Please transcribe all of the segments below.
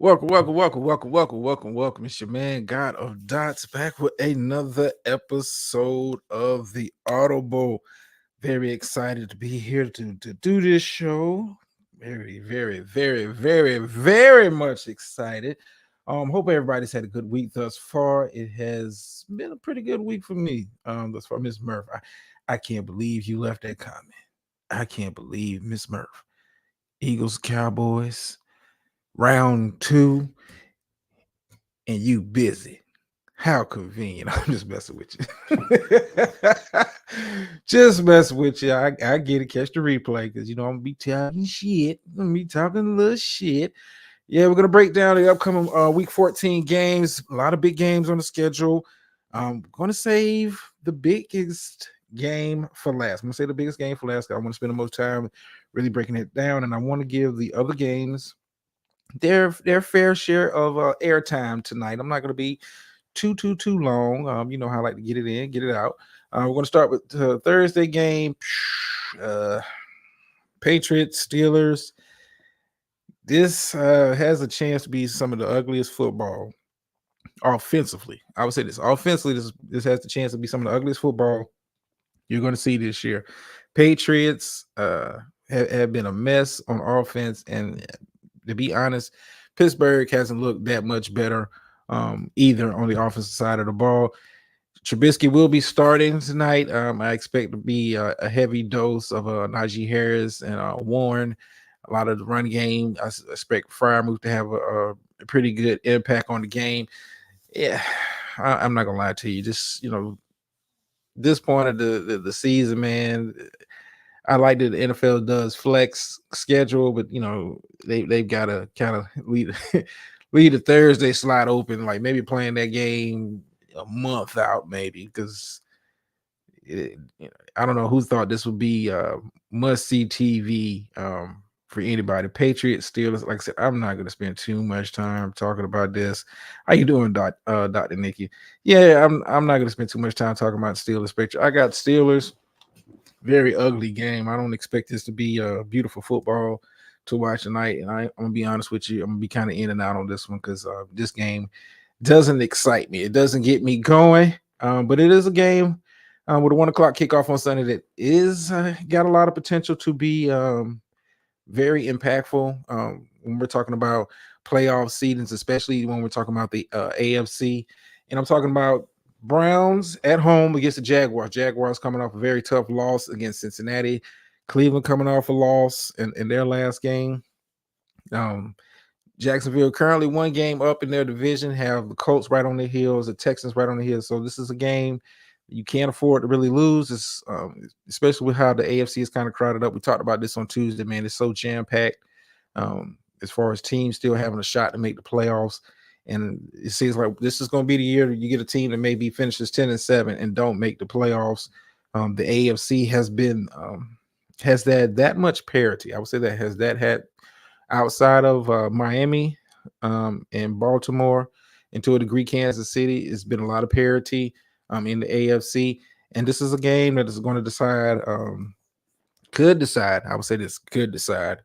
Welcome. It's your man, God of Dots, back with another episode of the Audible. Very excited to be here to do this show. Very much excited. Hope everybody's had a good week thus far. It has been a pretty good week for me. Thus far, Miss Murph. I can't believe you left that comment. I can't believe Miss Murph. Eagles, Cowboys, round two, and you busy. How convenient. I'm just messing with you. Just messing with you. I get it. Catch the replay because, I'm going to be talking shit. I'm going to be talking a little shit. Yeah, we're going to break down the upcoming week 14 games. A lot of big games on the schedule. I'm going to save the biggest game for last. I'm going to say the biggest game for last. I want to spend the most time really breaking it down. And I want to give the other games their fair share of airtime tonight. I'm not going to be too long. You know how I like to get it in, get it out. We're going to start with the Thursday game. Uh, Patriots, Steelers. This has a chance to be some of the ugliest football offensively. I would say this offensively. This has the chance to be some of the ugliest football you're going to see this year. Patriots have been a mess on offense, and to be honest, Pittsburgh hasn't looked that much better either on the offensive side of the ball. Trubisky will be starting tonight. I expect to be a heavy dose of Najee Harris and Warren. A lot of the run game. I expect Freiermuth to have a pretty good impact on the game. Yeah, I'm not gonna lie to you. Just this point of the season, man. I like that the NFL does flex schedule, but they've got to kind of leave leave the Thursday slot open, like maybe playing that game a month out, maybe because I don't know who thought this would be must see TV for anybody. Patriots, Steelers. Like I said, I'm not going to spend too much time talking about this. How you doing, Dr. Nikki? Yeah, I'm not going to spend too much time talking about Steelers. Picture. I got Steelers. Very ugly game. I don't expect this to be a beautiful football to watch tonight. And I'm gonna be honest with you, I'm gonna be kind of in and out on this one because this game doesn't excite me. It doesn't get me going. But it is a game with a 1 o'clock kickoff on Sunday that is got a lot of potential to be very impactful when we're talking about playoff seedings, especially when we're talking about the AFC. And I'm talking about Browns at home against the Jaguars. Jaguars coming off a very tough loss against Cincinnati. Cleveland coming off a loss in their last game. Um, Jacksonville currently 1 game up in their division, have the Colts right on their heels, the Texans right on the heels. So this is a game you can't afford to really lose. It's especially with how the AFC is kind of crowded up. We talked about this on Tuesday, man. It's so jam packed as far as teams still having a shot to make the playoffs. And it seems like this is going to be the year that you get a team that maybe finishes 10-7 and don't make the playoffs. The AFC has been has that much parity. I would say that has that had outside of Miami and Baltimore, and to a degree Kansas City. It's been a lot of parity in the AFC, and this is a game that is going to decide, could decide. I would say this could decide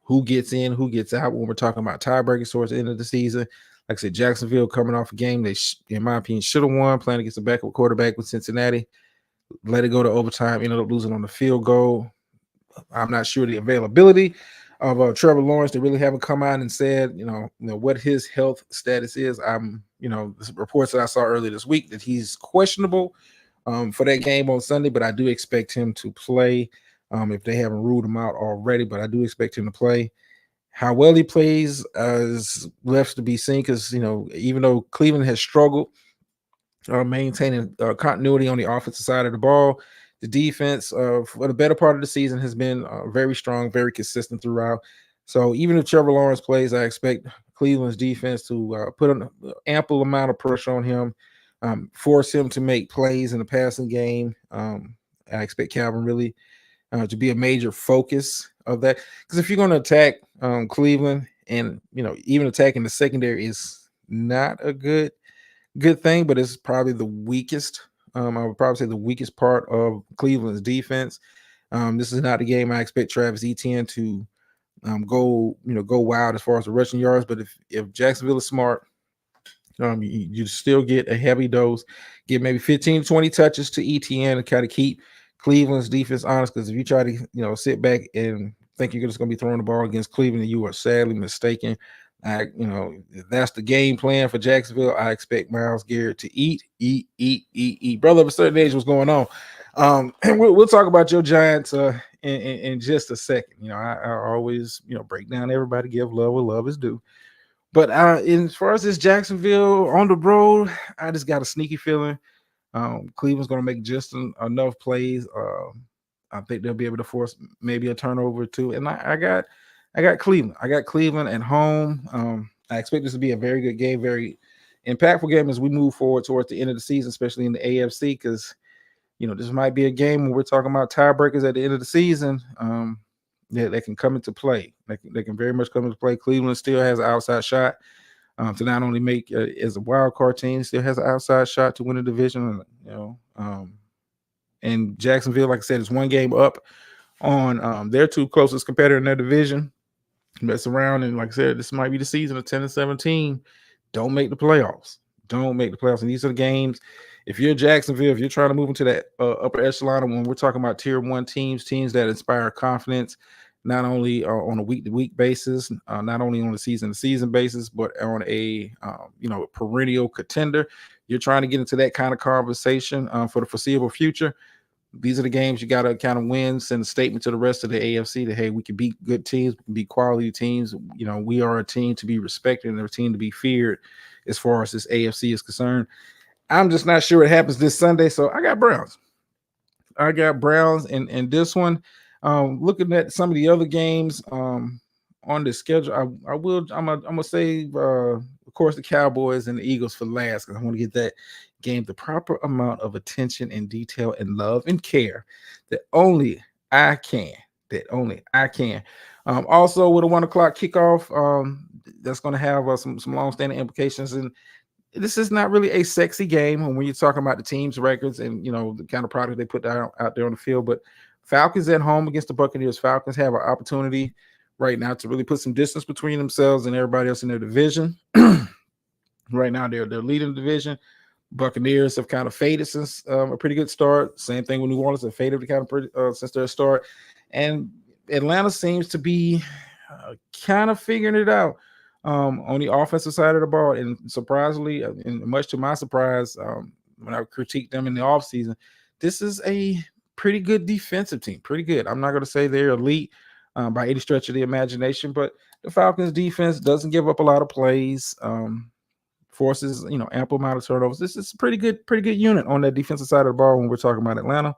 who gets in, who gets out when we're talking about tiebreakers towards the end of the season. Like I said, Jacksonville coming off a game they, in my opinion, should have won, playing against a backup quarterback with Cincinnati. Let it go to overtime, ended up losing on the field goal. I'm not sure the availability of Trevor Lawrence. They really haven't come out and said, what his health status is. The reports that I saw earlier this week that he's questionable for that game on Sunday, but I do expect him to play if they haven't ruled him out already. But I do expect him to play. How well he plays is left to be seen because, even though Cleveland has struggled maintaining continuity on the offensive side of the ball, the defense for the better part of the season has been very strong, very consistent throughout. So even if Trevor Lawrence plays, I expect Cleveland's defense to put an ample amount of pressure on him, force him to make plays in the passing game. I expect Calvin really to be a major focus of that, because if you're going to attack Cleveland, and even attacking the secondary is not a good thing, but it's probably the weakest. I would probably say the weakest part of Cleveland's defense. This is not a game I expect Travis Etienne to go wild as far as the rushing yards. But if Jacksonville is smart, you still get a heavy dose, get maybe 15 to 20 touches to ETN to kind of keep Cleveland's defense honest. Because if you try to sit back and think you're just going to be throwing the ball against Cleveland, you are sadly mistaken. If that's the game plan for Jacksonville, I expect Myles Garrett to eat. Brother of a certain age, what's going on? And we'll talk about your Giants in just a second. I always break down everybody, give love where love is due. But as far as this Jacksonville on the road, I just got a sneaky feeling Cleveland's going to make just enough plays. I think they'll be able to force maybe a turnover or two. And I got Cleveland. I got Cleveland at home. I expect this to be a very good game, very impactful game as we move forward towards the end of the season, especially in the AFC, because this might be a game when we're talking about tiebreakers at the end of the season. They can come into play. They can very much come into play. Cleveland still has an outside shot to not only make as a wild card team, still has an outside shot to win the division. And Jacksonville, like I said, is one game up on their two closest competitor in their division. Mess around, and like I said, this might be the season of 10-17. Don't make the playoffs. And these are the games. If you're Jacksonville, if you're trying to move into that upper echelon, when we're talking about tier one teams that inspire confidence, not only on a week-to-week basis, not only on a season-to-season basis, but on a perennial contender, you're trying to get into that kind of conversation for the foreseeable future. These are the games you got to kind of win, send a statement to the rest of the AFC that, hey, we can beat good teams, we can beat quality teams. We are a team to be respected and a team to be feared as far as this AFC is concerned. I'm just not sure it happens this Sunday, so I got Browns. In this one. Looking at some of the other games on the schedule, I'm gonna save of course the Cowboys and the Eagles for last, because I want to get that game the proper amount of attention and detail and love and care that only I can. Also with a 1 o'clock kickoff, that's going to have some long-standing implications. And this is not really a sexy game when you're talking about the team's records and the kind of product they put out there on the field. But Falcons at home against the Buccaneers. Falcons have an opportunity right now to really put some distance between themselves and everybody else in their division. Right now, they're leading the division. Buccaneers have kind of faded since a pretty good start. Same thing with New Orleans, have faded since their start. And Atlanta seems to be kind of figuring it out on the offensive side of the ball. And surprisingly, and much to my surprise, when I critiqued them in the offseason, this is a pretty good defensive team. Pretty good. I'm not going to say they're elite by any stretch of the imagination, but the Falcons defense doesn't give up a lot of plays. Forces, ample amount of turnovers. This is a pretty good unit on that defensive side of the ball when we're talking about Atlanta.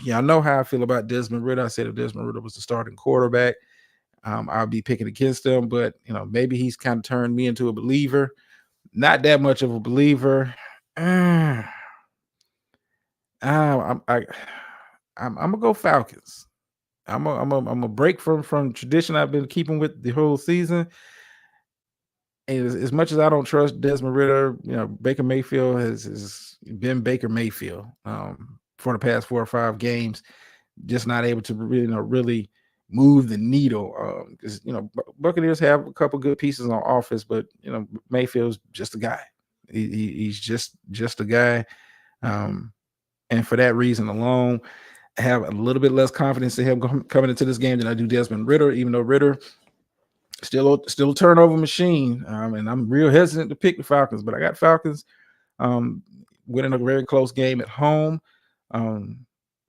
Yeah, I know how I feel about Desmond Ridder. I said if Desmond Ridder was the starting quarterback, I'll be picking against him. But maybe he's kind of turned me into a believer. Not that much of a believer. I'm gonna go Falcons. I'm a break from tradition I've been keeping with the whole season. And as much as I don't trust Desmond Ridder, Baker Mayfield has been Baker Mayfield for the past 4 or 5 games, just not able to really move the needle. Because Buccaneers have a couple good pieces on offense, but Mayfield's just a guy. He's just a guy, and for that reason alone, I have a little bit less confidence in him coming into this game than I do Desmond Ridder. Even though Ridder still a turnover machine, and I'm real hesitant to pick the Falcons, but I got Falcons winning a very close game at home.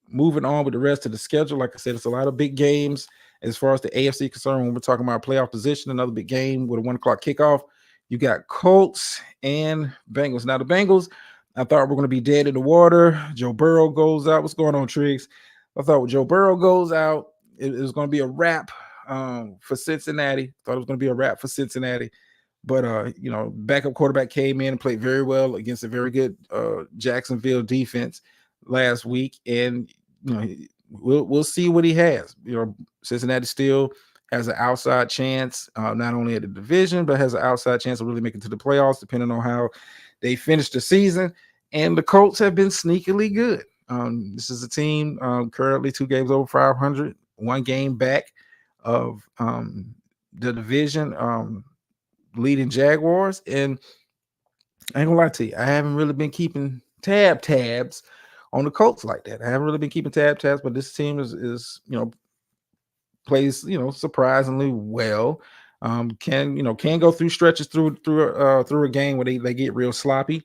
Moving on with the rest of the schedule, like I said, it's a lot of big games as far as the AFC concerned. When we're talking about playoff position, another big game with a 1 o'clock kickoff. You got Colts and Bengals. Now the Bengals, I thought were going to be dead in the water. Joe Burrow goes out. What's going on, Triggs? I thought when Joe Burrow goes out, it was going to be a wrap for Cincinnati. Thought it was going to be a wrap for Cincinnati. But backup quarterback came in and played very well against a very good Jacksonville defense last week, and we'll see what he has. Cincinnati still has an outside chance, not only at the division, but has an outside chance of really making it to the playoffs, depending on how they finish the season. And the Colts have been sneakily good. This is a team currently 2 games over 500, 1 game back of the division, leading Jaguars. And I ain't gonna lie to you, I haven't really been keeping tabs on the Colts like that. I haven't really been keeping tabs, but this team is plays surprisingly well. Can go through stretches through a game where they get real sloppy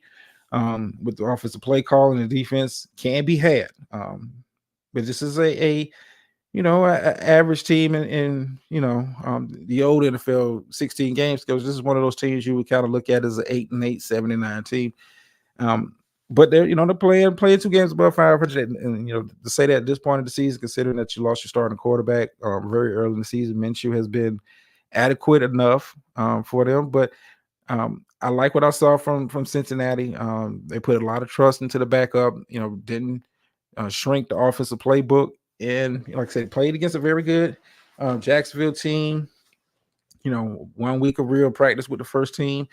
with the offensive play call, and the defense can be had. But this is a average team in the old NFL 16 games, because this is one of those teams you would kind of look at as an 8-8, 7-9 team. But they're playing 2 games above 500, and to say that at this point of the season, considering that you lost your starting quarterback very early in the season, Minshew has been adequate enough for them. But I like what I saw from Cincinnati. They put a lot of trust into the backup. Didn't shrink the offensive playbook, and like I said, played against a very good Jacksonville team. 1 week of real practice with the first team,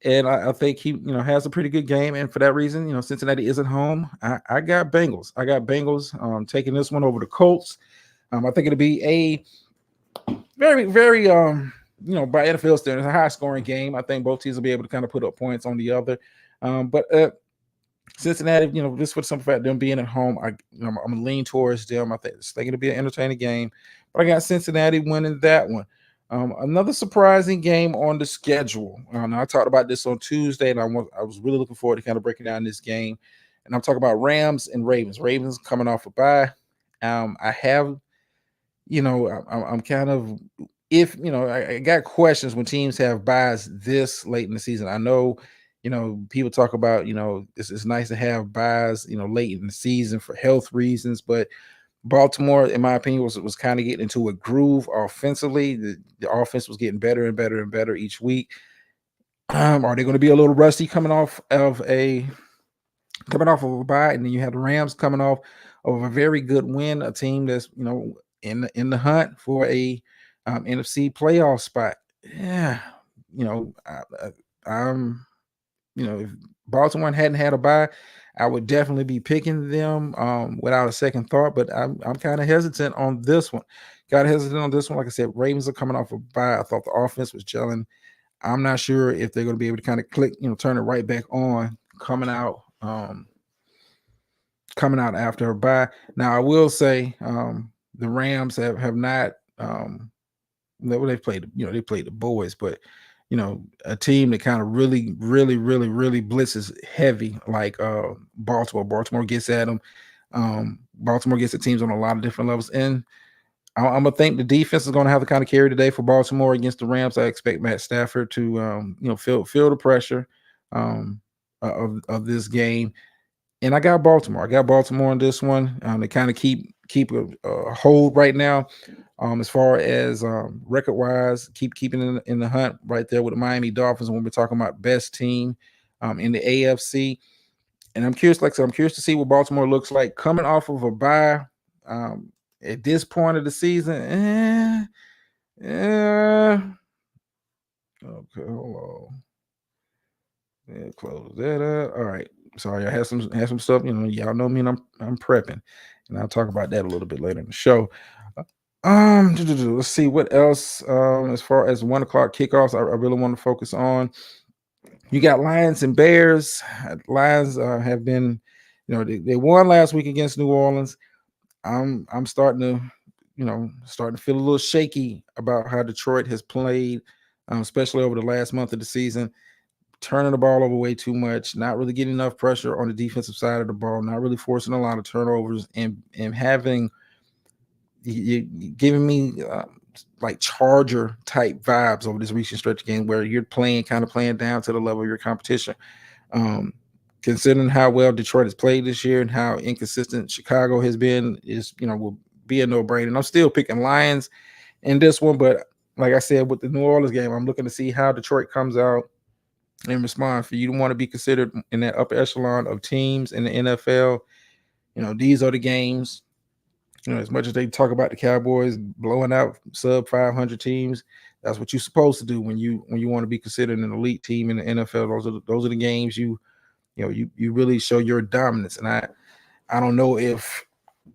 and I think he has a pretty good game. And for that reason, Cincinnati isn't home. I got Bengals. Taking this one over the Colts. I think it'll be a very, very by NFL standards, a high scoring game. I think both teams will be able to kind of put up points on the other. But Cincinnati, just for the simple fact them being at home, I'm gonna lean towards them. I think it's going to be an entertaining game, but I got Cincinnati winning that one. Another surprising game on the schedule. I talked about this on Tuesday, and I was really looking forward to kind of breaking down this game. And I'm talking about Rams and Ravens. Ravens coming off a bye. I have, I'm kind of, if I got questions when teams have buys this late in the season. I know, people talk about, it's nice to have buys, late in the season for health reasons, but Baltimore, in my opinion, was kind of getting into a groove offensively. The offense was getting better and better and better each week. Are they going to be a little rusty coming off of a bye? And then you have the Rams coming off of a very good win, a team that's in the hunt for a NFC playoff spot. Yeah, I'm if Baltimore hadn't had a bye, I would definitely be picking them without a second thought. But I'm kind of hesitant on this one. Like I said, Ravens are coming off a bye. I thought the offense was gelling. I'm not sure if they're going to be able to kind of click, turn it right back on coming out after a bye. Now I will say the Rams have not they played they played the boys, but a team that kind of really, really, really, really blitzes heavy, like Baltimore. Baltimore gets at them. Baltimore gets at teams on a lot of different levels, and I'm gonna think the defense is gonna have to kind of carry today for Baltimore against the Rams. I expect Matt Stafford to feel the pressure of this game. And I got Baltimore. On this one. They kind of keep a hold right now. As far as record wise, keeping in the hunt right there with the Miami Dolphins when we're talking about best team in the AFC. And I'm curious, like I said, I'm curious to see what Baltimore looks like coming off of a bye at this point of the season. Okay, hold on. Yeah, close that up. All right. Sorry, I had some stuff. Y'all know me, and I'm prepping, and I'll talk about that a little bit later in the show. Let's see what else. As far as 1 o'clock kickoffs, I really want to focus on. You got Lions and Bears. Lions have been, they won last week against New Orleans. I'm starting to feel a little shaky about how Detroit has played, especially over the last month of the season. Turning the ball over way too much, not really getting enough pressure on the defensive side of the ball, not really forcing a lot of turnovers, and having you giving me like Charger type vibes over this recent stretch game where you're playing down to the level of your competition. Considering how well Detroit has played this year and how inconsistent Chicago has been, will be a no-brainer. And I'm still picking Lions in this one, but like I said, with the New Orleans game, I'm looking to see how Detroit comes out and respond. For you to want to be considered in that upper echelon of teams in the NFL, these are the games. As much as they talk about the Cowboys blowing out sub 500 teams, that's what you're supposed to do when you want to be considered an elite team in the NFL. Those are the games you really show your dominance. And I don't know if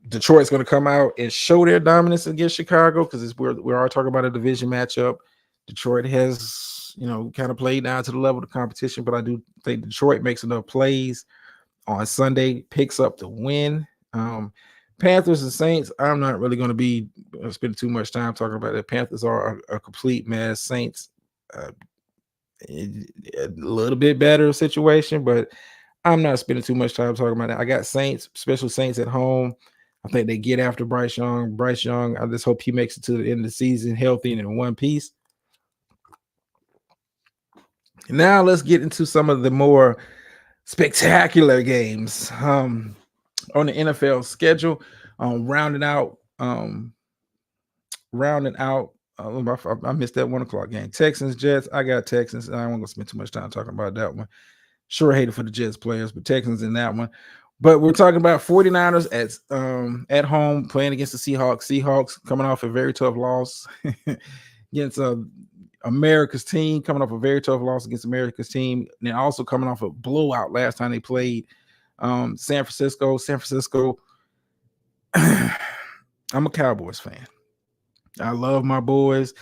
Detroit's going to come out and show their dominance against Chicago because we are talking about a division matchup. Detroit has, kind of played down to the level of the competition, but I do think Detroit makes enough plays on Sunday, picks up the win. Panthers and Saints, I'm not really going to be spending too much time talking about it. Panthers are a complete mess. Saints, a little bit better situation, but I'm not spending too much time talking about that. I got Saints, special Saints at home. I think they get after Bryce Young. Bryce Young, I just hope he makes it to the end of the season healthy and in one piece. Now let's get into some of the more spectacular games on the NFL schedule. Rounding out. I missed that 1:00 game. Texans, Jets. I got Texans. I don't want to spend too much time talking about that one. Sure hated for the Jets players, but Texans in that one. But we're talking about 49ers at home playing against the Seahawks. Seahawks coming off a very tough loss against America's team, coming off a very tough loss against America's team, and then also coming off a blowout last time they played San Francisco. I'm a Cowboys fan. I love my boys.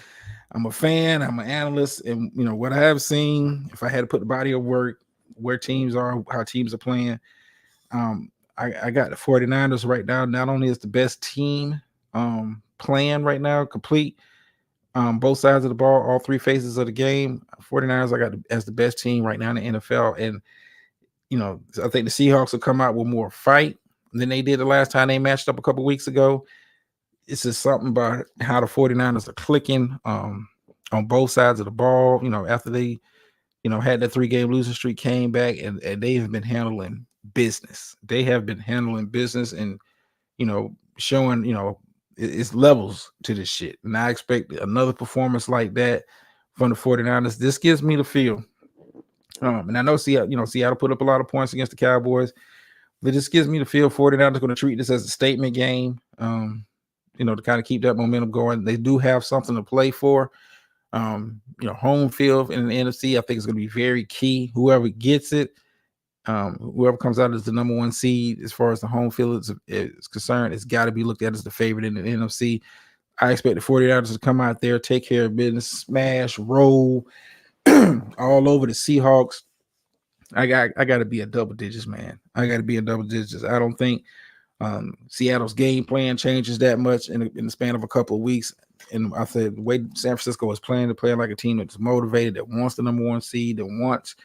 I'm a fan. I'm an analyst. And, what I have seen, if I had to put the body of work, where teams are, how teams are playing, I got the 49ers right now. Not only is the best team playing right now, complete both sides of the ball, all three phases of the game, 49ers I got as the best team right now in the NFL. And, I think the Seahawks will come out with more fight than they did the last time they matched up a couple weeks ago. It's just something about how the 49ers are clicking on both sides of the ball. After they, had that 3-game losing streak, came back and they have been handling business. They have been handling business and, showing, it's levels to this shit. And I expect another performance like that from the 49ers. This gives me the feel. And I know Seattle put up a lot of points against the Cowboys, but this gives me the feel 49ers going to treat this as a statement game. To kind of keep that momentum going. They do have something to play for. Home field in the NFC, I think is going to be very key. Whoever gets it, whoever comes out as the number one seed, as far as the home field is concerned, it's got to be looked at as the favorite in the NFC. I expect the 49ers to come out there, take care of business, smash, roll all over the Seahawks. I got to be a double digits, man. I got to be a double digits. I don't think Seattle's game plan changes that much in the span of a couple of weeks. And I said the way San Francisco is playing, they're playing like a team that's motivated, that wants the number one seed, that wants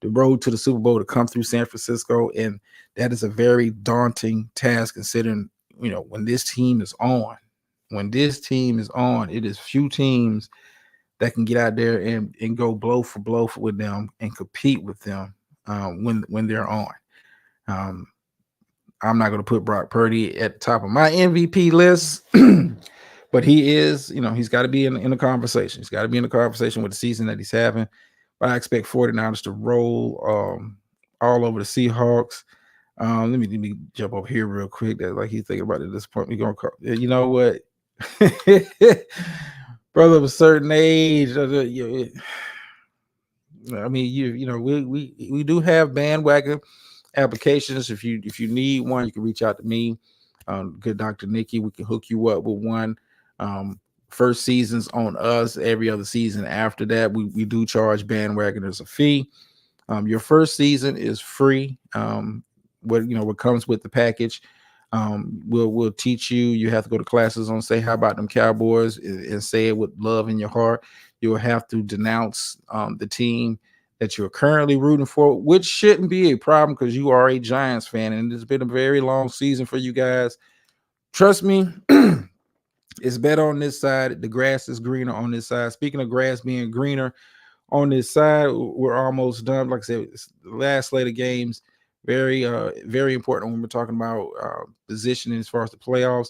the road to the Super Bowl to come through San Francisco. And that is a very daunting task considering, when this team is on. When this team is on, it is few teams that can get out there and go blow for blow with them and compete with them when they're on. I'm not going to put Brock Purdy at the top of my MVP list, but he is, he's got to be in the conversation. He's got to be in the conversation with the season that he's having. But I expect 49ers to roll all over the Seahawks. Let me jump over here real quick. That like he's thinking about it at this point. We're gonna call, you know what, brother of a certain age. I mean, we do have bandwagon applications. If you need one, you can reach out to me. Good Dr. Nikki, we can hook you up with one. First season's on us. Every other season after that, we do charge bandwagoners a fee. Your first season is free. What comes with the package. We'll teach you. You have to go to classes on say how about them Cowboys and say it with love in your heart. You'll have to denounce the team that you're currently rooting for, which shouldn't be a problem because you are a Giants fan and it's been a very long season for you guys. Trust me, it's better on this side. The grass is greener on this side. Speaking of grass being greener on this side, we're almost done. Like I said, it's the last slate of games. Very, very important when we're talking about positioning as far as the playoffs.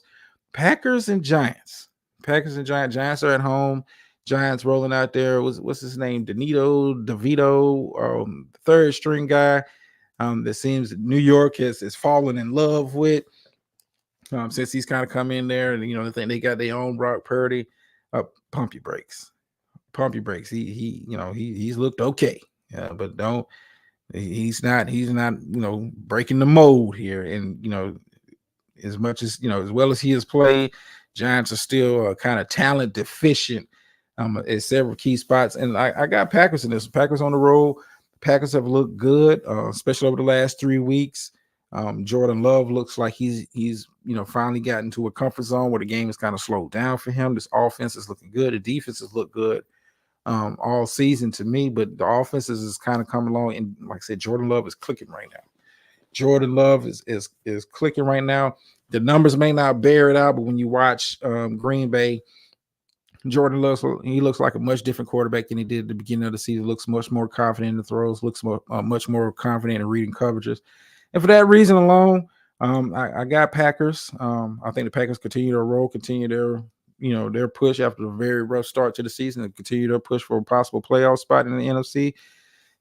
Packers and Giants. Giants are at home. Giants rolling out there. What's his name? DeVito, third string guy that seems New York has fallen in love with since he's kind of come in there. And, they think they got their own Brock Purdy. Pump your brakes. He's looked okay. But he's not breaking the mold here. And, as much as as well as he has played, Giants are still kind of talent deficient at several key spots. And I got Packers in this. Packers on the road. Packers have looked good, especially over the last 3 weeks. Jordan Love looks like he's finally gotten to a comfort zone where the game is kind of slowed down for him. This offense is looking good. The defense has looked good all season to me, but the offense is kind of coming along. And like I said, Jordan Love is clicking right now. Jordan Love is clicking right now. The numbers may not bear it out, but when you watch Green Bay, Jordan Love, he looks like a much different quarterback than he did at the beginning of the season. Looks much more confident in the throws. Looks much more confident in reading coverages. And for that reason alone, I got Packers. I think the Packers continue their roll, continue their push after a very rough start to the season, and continue their push for a possible playoff spot in the NFC.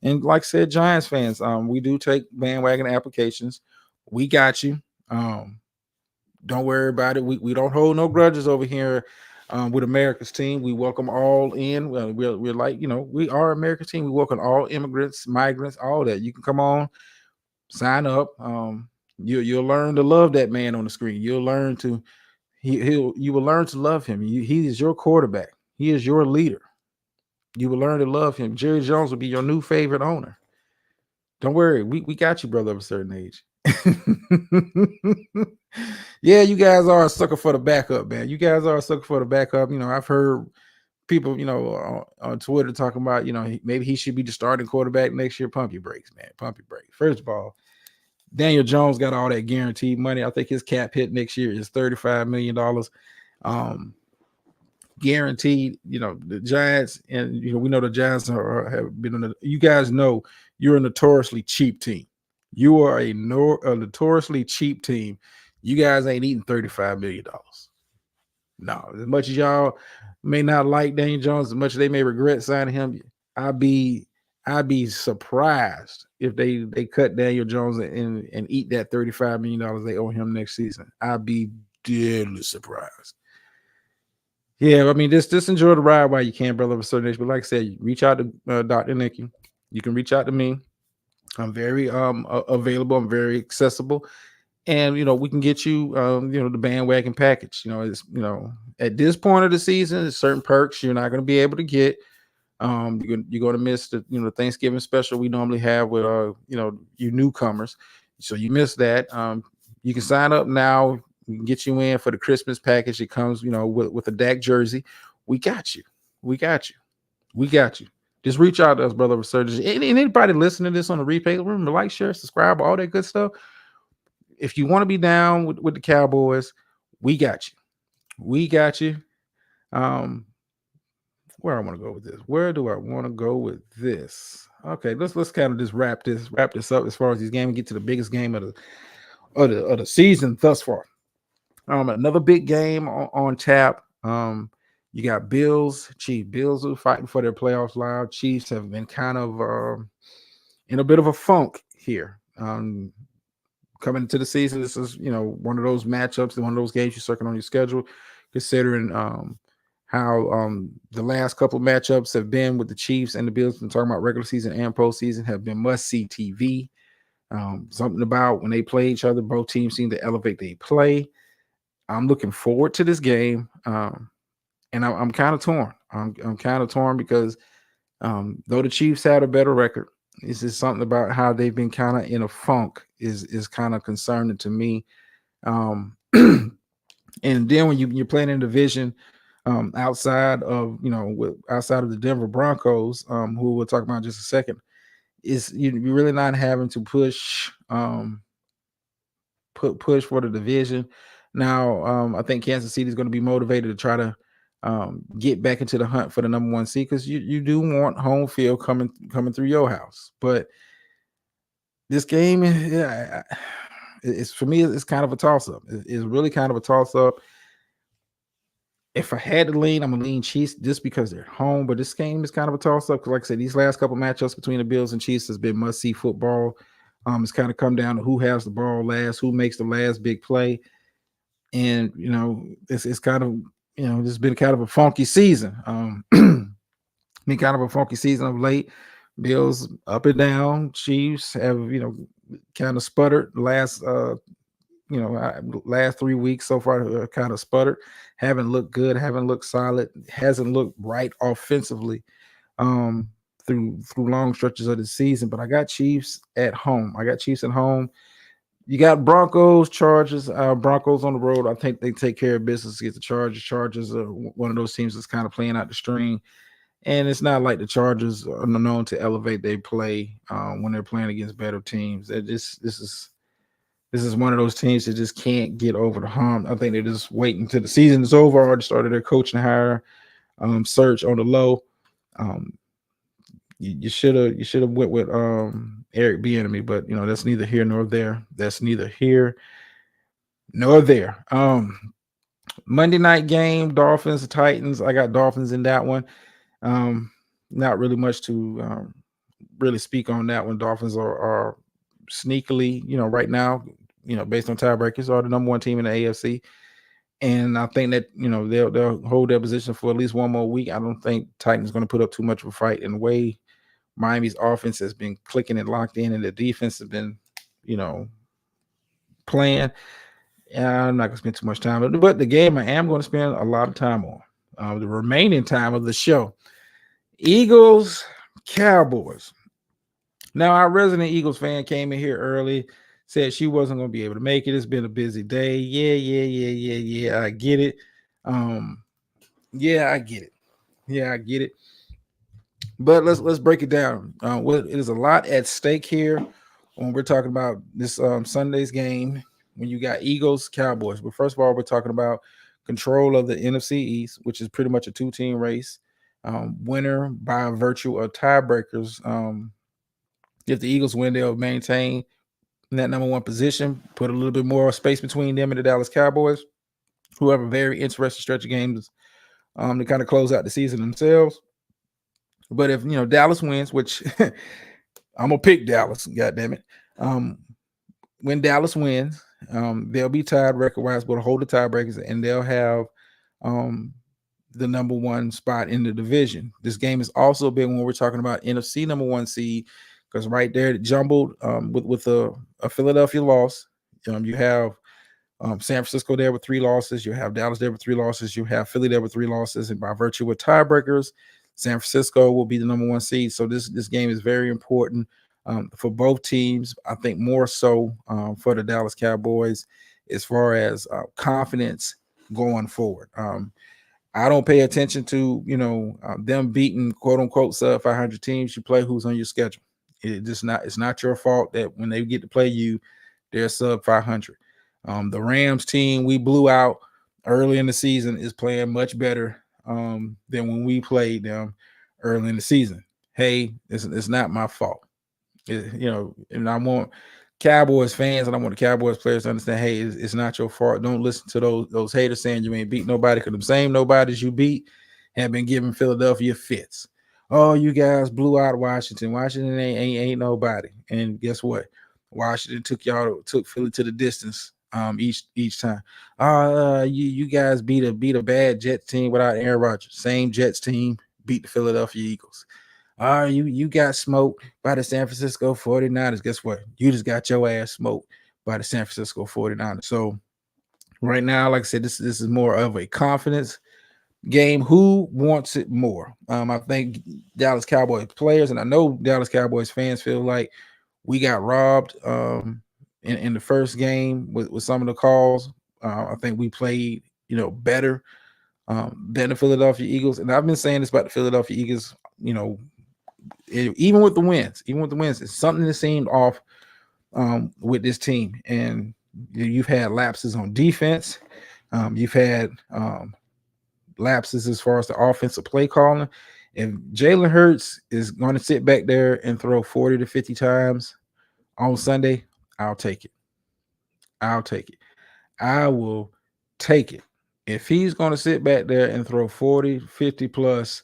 And like I said, Giants fans, we do take bandwagon applications. We got you. Don't worry about it. We don't hold no grudges over here with America's team. We welcome all in. We're like, we are America's team. We welcome all immigrants, migrants, all that. You can come on, sign up. You'll learn to love that man on the screen. You'll learn to you will learn to love him. He is your quarterback. He is your leader. You will learn to love him. Jerry Jones will be your new favorite owner. Don't worry. We got you, brother, of a certain age. Yeah, you guys are a sucker for the backup, man. You guys are a sucker for the backup. I've heard people, on Twitter talking about, maybe he should be the starting quarterback next year. Pump your brakes, man. Pump your brakes. First of all, Daniel Jones got all that guaranteed money. I think his cap hit next year is $35 million. Guaranteed. The Giants, and we know the Giants have been you guys know you're a notoriously cheap team. You are a notoriously cheap team. You guys ain't eating $35 million. No, as much as y'all may not like Daniel Jones, as much as they may regret signing him, I'd be surprised if they cut Daniel Jones and eat that $35 million they owe him next season. I'd be deadly surprised. Yeah, I mean, just enjoy the ride while you can, brother, of a certain age. But like I said, reach out to Dr. Nikki. You can reach out to me. I'm very available. I'm very accessible. And we can get you the bandwagon package. It's at this point of the season, there's certain perks you're not going to be able to get. You're going to miss the Thanksgiving special we normally have with you newcomers. So you miss that. You can sign up now. We can get you in for the Christmas package. It comes with a Dak jersey. We got you. We got you. We got you. Just reach out to us, brother Resurgence. And anybody listening to this on the replay, remember, like, share, subscribe, all that good stuff. If you want to be down with the Cowboys, we got you. We got you. Where I want to go with this? Where do I want to go with this? Okay, let's kind of just wrap this up as far as these games. Get to the biggest game of the season thus far. Another big game on tap. You got Bills, Chiefs. Bills are fighting for their playoffs live. Chiefs have been kind of in a bit of a funk here. Coming into the season, this is one of those matchups and one of those games you circle on your schedule, considering how the last couple of matchups have been with the Chiefs and the Bills. I'm talking about regular season and postseason have been must-see TV. Something about when they play each other, both teams seem to elevate their play. I'm looking forward to this game, and I'm kind of torn. I'm kind of torn because though the Chiefs had a better record, it's just something about how they've been kind of in a funk is kind of concerning to me. And then when you're playing in a division outside of the Denver Broncos, who we'll talk about in just a second, is you're really not having to push for the division. Now, I think Kansas City is going to be motivated to try to get back into the hunt for the number one seed because you do want home field coming through your house. But this game, it's for me, it's kind of a toss-up. It's really kind of a toss-up. If I had to lean, I'm gonna lean Chiefs just because they're at home. But this game is kind of a toss-up because, like I said, these last couple matchups between the Bills and Chiefs has been must-see football. It's kind of come down to who has the ball last, who makes the last big play. And it's kind of it's been kind of a funky season. Been kind of a funky season of late. Bills up and down. Chiefs have kind of sputtered the last last 3 weeks so far kind of sputtered, haven't looked good, haven't looked solid, hasn't looked right offensively um through long stretches of the season. But I got Chiefs at home. I got Chiefs at home. You got Broncos, Chargers, Broncos on the road. I think they take care of business against the Chargers. Chargers are one of those teams that's kind of playing out the string, and it's not like the Chargers are known to elevate their play when they're playing against better teams. This is one of those teams that just can't get over the hump. I think they're just waiting until the season is over. Already started their coaching hire search on the low. Um, you should have went with Eric Bieniemy, but that's neither here nor there. That's neither here nor there. Monday night game, Dolphins, Titans. I got Dolphins in that one. Not really much to really speak on that one. Dolphins are sneakily, right now, based on tiebreakers, are the number one team in the AFC. And I think that they'll hold their position for at least one more week. I don't think Titans going to put up too much of a fight. In the way Miami's offense has been clicking and locked in, and the defense has been, playing. I'm not gonna spend too much time, but the game I am going to spend a lot of time on, the remaining time of the show, Eagles, Cowboys. Now, our resident Eagles fan came in here early, said she wasn't going to be able to make it. It's been a busy day. Yeah. I get it. Yeah, I get it. Yeah, I get it. But let's break it down. It is a lot at stake here when we're talking about this Sunday's game. When you got Eagles, Cowboys. But first of all, we're talking about control of the NFC East, which is pretty much a two-team race. Winner by virtue of tiebreakers. If the Eagles win, they'll maintain that number one position, put a little bit more space between them and the Dallas Cowboys, who have a very interesting stretch of games to kind of close out the season themselves. But if Dallas wins, which I'm gonna pick Dallas, goddamn it. When Dallas wins, they'll be tied record-wise, but hold the tiebreakers, and they'll have the number one spot in the division. This game is also big when we're talking about NFC number one seed, because right there it jumbled with a Philadelphia loss. You have San Francisco there with 3 losses. You have Dallas there with 3 losses. You have Philly there with 3 losses. And by virtue of tiebreakers, San Francisco will be the number one seed. So this game is very important for both teams. I think more so for the Dallas Cowboys as far as confidence going forward. I don't pay attention to them beating quote unquote sub 500 teams. You play who's on your schedule. It's not your fault that when they get to play you, they're sub 500. The Rams team we blew out early in the season is playing much better than when we played them early in the season. Hey, it's not my fault. And I want Cowboys fans and I want the Cowboys players to understand, hey, it's not your fault. Don't listen to those haters saying you ain't beat nobody, because the same nobodies you beat have been giving Philadelphia fits. Oh, you guys blew out Washington. Washington ain't nobody. And guess what? Washington took Philly to the distance each time. You guys beat a bad Jets team without Aaron Rodgers. Same Jets team beat the Philadelphia Eagles. You got smoked by the San Francisco 49ers. Guess what? You just got your ass smoked by the San Francisco 49ers. So right now, like I said, this is more of a confidence game. Who wants it more? I think Dallas Cowboys players, and I know Dallas Cowboys fans feel like we got robbed in the first game with some of the calls. I think we played, better than the Philadelphia Eagles. And I've been saying this about the Philadelphia Eagles, even with the wins, it's something that seemed off with this team. And you've had lapses on defense. You've had lapses as far as the offensive play calling. If Jalen Hurts is going to sit back there and throw 40 to 50 times on Sunday, I'll take it. I will take it. If he's going to sit back there and throw 40, 50 plus,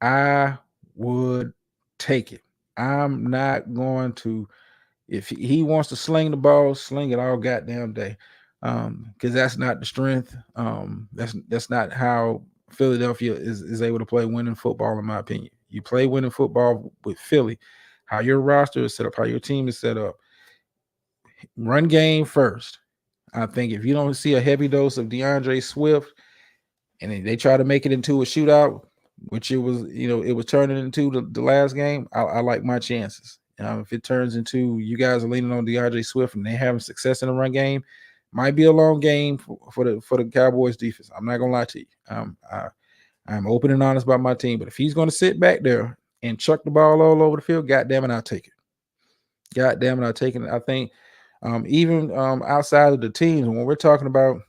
I would take it. I'm not going to, if he wants to sling the ball, sling it all goddamn day. Because that's not the strength. That's not how Philadelphia is able to play winning football, in my opinion. You play winning football with Philly, how your roster is set up, how your team is set up. Run game first. I think if you don't see a heavy dose of DeAndre Swift and they try to make it into a shootout, which it was, it was turning into the last game, I like my chances. If it turns into you guys are leaning on DeAndre Swift and they having success in the run game, might be a long game for the Cowboys defense. I'm not gonna lie to you. I'm open and honest about my team, but if he's going to sit back there and chuck the ball all over the field, God damn it, I'll take it. God damn it, I'll take it. I think even outside of the teams, when we're talking about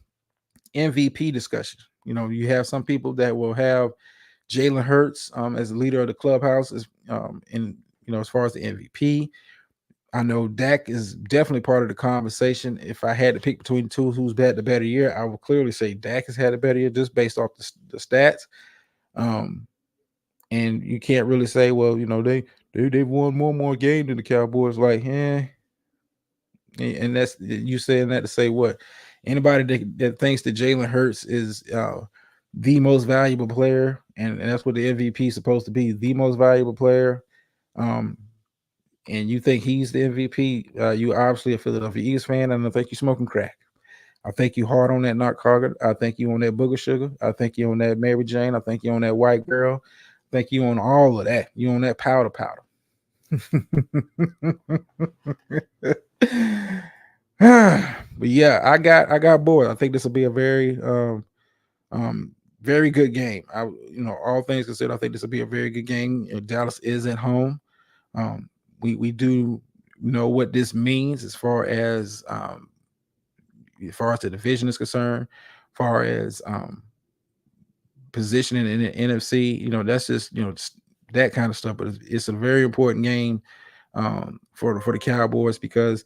MVP discussion, you have some people that will have Jalen Hurts as the leader of the clubhouse, as far as the MVP. I know Dak is definitely part of the conversation. If I had to pick between the two, who's had the better year, I would clearly say Dak has had a better year just based off the stats. And you can't really say, well, they've won more games than the Cowboys. Like, and that's you saying that to say what? Anybody that thinks that Jalen Hurts is the most valuable player, and that's what the MVP is supposed to be, the most valuable player. And you think he's the MVP, you obviously a Philadelphia Eagles fan, and I think you're smoking crack. I think you hard on that Knock Carter. I think you on that Booger Sugar. I think you on that Mary Jane. I think you on that white girl. I think you on all of that. You on that powder. But yeah, I got bored. I think this will be a very very good game. All things considered, I think this will be a very good game. Dallas is at home. We do know what this means as far as the division is concerned, as far as positioning in the NFC. That's just that kind of stuff. But it's a very important game for the Cowboys, because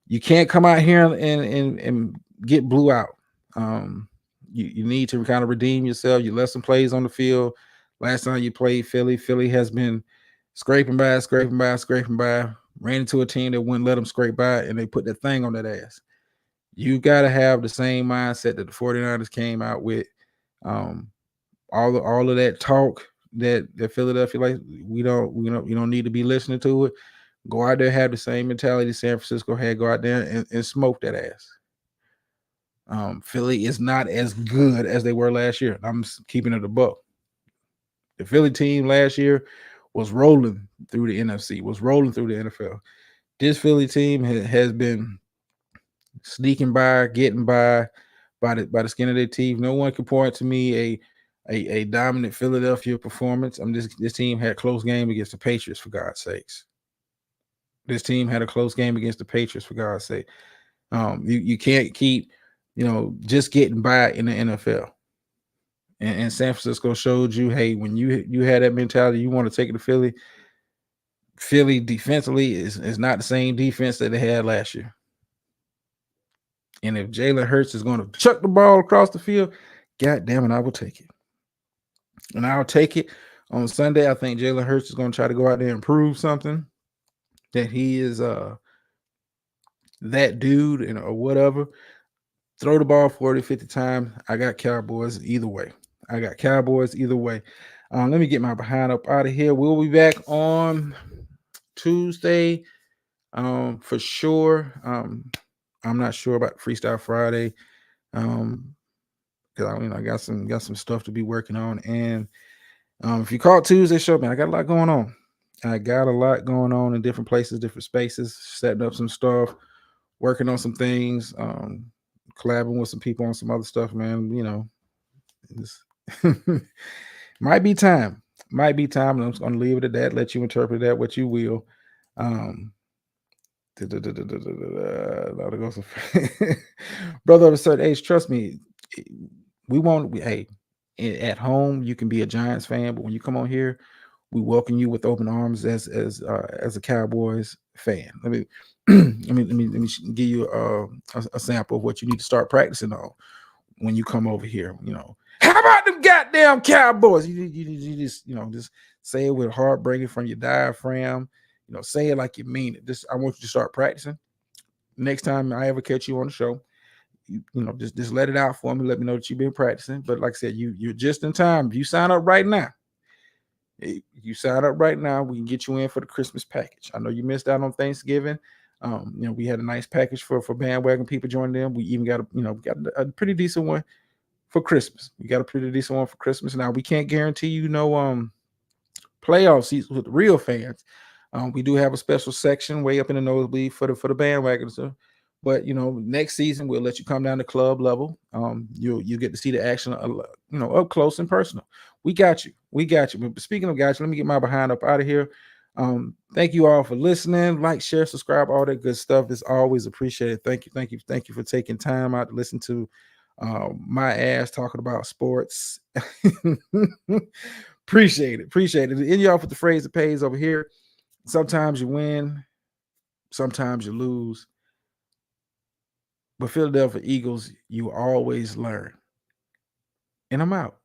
you can't come out here and get blew out. You need to kind of redeem yourself. You left some plays on the field. Last time you played Philly has been scraping by, ran into a team that wouldn't let them scrape by, and they put that thing on that ass. You got to have the same mindset that the 49ers came out with. All of that talk that Philadelphia, like, we don't need to be listening to it. Go out there, have the same mentality San Francisco had. Go out there and smoke that ass. Philly is not as good as they were last year. I'm keeping it a buck. The Philly team last year was rolling through the NFC, was rolling through the NFL. This Philly team has been sneaking by, getting by the skin of their teeth. No one can point to me a dominant Philadelphia performance. This team had a close game against the Patriots, for God's sakes. This team had a close game against the Patriots, for God's sake. You can't keep, just getting by in the NFL. And San Francisco showed you, hey, when you had that mentality, you want to take it to Philly. Philly defensively is not the same defense that they had last year. And if Jalen Hurts is going to chuck the ball across the field, God damn it, I will take it. And I'll take it on Sunday. I think Jalen Hurts is going to try to go out there and prove something, that he is that dude, or whatever. Throw the ball 40, 50 times. I got Cowboys either way. Let me get my behind up out of here. We'll be back on Tuesday for sure. I'm not sure about Freestyle Friday because I got some stuff to be working on. And if you call Tuesday show, man, I got a lot going on. In different places, different spaces, setting up some stuff, working on some things, collabing with some people on some other stuff, man. It's might be time. And I'm just going to leave it at that. Let you interpret that what you will. Brother of a certain age, trust me, we won't. Hey, at home you can be a Giants fan, but when you come on here, we welcome you with open arms as a Cowboys fan. Let me give you a sample of what you need to start practicing on when you come over here. How about them goddamn Cowboys? You just say it with heart breaking from your diaphragm. Say it like you mean it. I want you to start practicing. Next time I ever catch you on the show, just let it out for me. Let me know that you've been practicing. But like I said, you're just in time. If you sign up right now, we can get you in for the Christmas package. I know you missed out on Thanksgiving. We had a nice package for bandwagon people joining them. We even got a pretty decent one for Christmas. We got a pretty decent one for Christmas. Now we can't guarantee playoff seats with the real fans. We do have a special section way up in the nosebleed for the bandwagoners. But next season we'll let you come down to club level. You'll get to see the action, up close and personal. We got you. But speaking of got you, let me get my behind up out of here. Thank you all for listening. Like, share, subscribe, all that good stuff is always appreciated. Thank you for taking time out to listen to my ass talking about sports. Appreciate it. And y'all with the phrase that pays over here. Sometimes you win, sometimes you lose. But Philadelphia Eagles, you always learn. And I'm out.